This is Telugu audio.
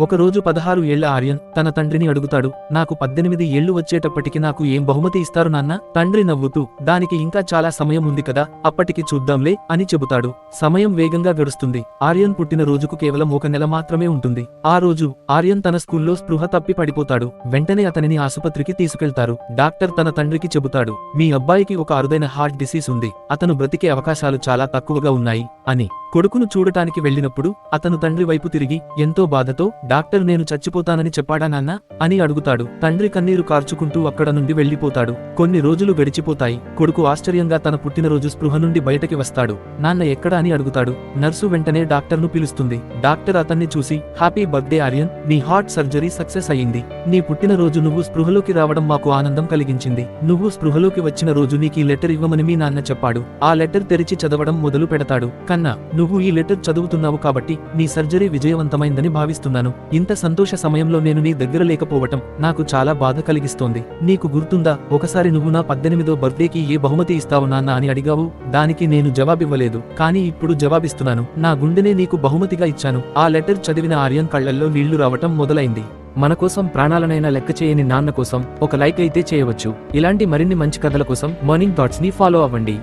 ఒకరోజు 16 ఏళ్ల ఆర్యన్ తన తండ్రిని అడుగుతాడు, నాకు 18 ఏళ్లు వచ్చేటప్పటికి నాకు ఏం బహుమతి ఇస్తారు నాన్న? తండ్రి నవ్వుతూ, దానికి ఇంకా చాలా సమయం ఉంది కదా, అప్పటికి చూద్దాంలే అని చెబుతాడు. సమయం వేగంగా గడుస్తుంది. ఆర్యన్ పుట్టిన రోజుకు కేవలం 1 నెల మాత్రమే ఉంటుంది. ఆ రోజు ఆర్యన్ తన స్కూల్లో స్పృహ తప్పి పడిపోతాడు. వెంటనే అతనిని ఆసుపత్రికి తీసుకెళ్తారు. డాక్టర్ తన తండ్రికి చెబుతాడు, మీ అబ్బాయికి ఒక అరుదైన హార్ట్ డిసీజ్ ఉంది, అతను బ్రతికే అవకాశాలు చాలా తక్కువగా ఉన్నాయి అని. కొడుకును చూడటానికి వెళ్ళినప్పుడు అతను తండ్రి వైపు తిరిగి ఎంతో బాధతో, డాక్టర్ నేను చచ్చిపోతానని చెప్పాడా నాన్న అని అడుగుతాడు. తండ్రి కన్నీరు కార్చుకుంటూ అక్కడ నుండి వెళ్లిపోతాడు. కొన్ని రోజులు గడిచిపోతాయి. కొడుకు ఆశ్చర్యంగా తన పుట్టినరోజు స్పృహ నుండి బయటకి వస్తాడు. నాన్న ఎక్కడ అని అడుగుతాడు. నర్సు వెంటనే డాక్టర్ను పిలుస్తుంది. డాక్టర్ అతన్ని చూసి, హ్యాపీ బర్త్డే ఆర్యన్, నీ హార్ట్ సర్జరీ సక్సెస్ అయ్యింది. నీ పుట్టినరోజు నువ్వు స్పృహలోకి రావడం మాకు ఆనందం కలిగించింది. నువ్వు స్పృహలోకి వచ్చిన రోజు నీకీ లెటర్ ఇవ్వమని మీ నాన్న చెప్పాడు. ఆ లెటర్ తెరిచి చదవడం మొదలు పెడతాడు. కన్నా, నువ్వు ఈ లెటర్ చదువుతున్నావు కాబట్టి నీ సర్జరీ విజయవంతమైందని భావిస్తున్నాను. ఇంత సంతోష సమయంలో నేను నీ దగ్గర లేకపోవటం నాకు చాలా బాధ కలిగిస్తోంది. నీకు గుర్తుందా, ఒకసారి నువ్వు నా 18వ బర్త్డేకి ఏ బహుమతి ఇస్తావు నాన్న అని అడిగావు? దానికి నేను జవాబివ్వలేదు, కానీ ఇప్పుడు జవాబిస్తున్నాను. నా గుండెనే నీకు బహుమతిగా ఇచ్చాను. ఆ లెటర్ చదివిన ఆర్యన్ కళ్లల్లో నీళ్లు రావటం మొదలైంది. మన కోసం ప్రాణాలనైనా లెక్క చేయని నాన్న కోసం ఒక లైక్ అయితే చేయవచ్చు. ఇలాంటి మరిన్ని మంచి కథల కోసం మార్నింగ్ థాట్స్ ని ఫాలో అవ్వండి.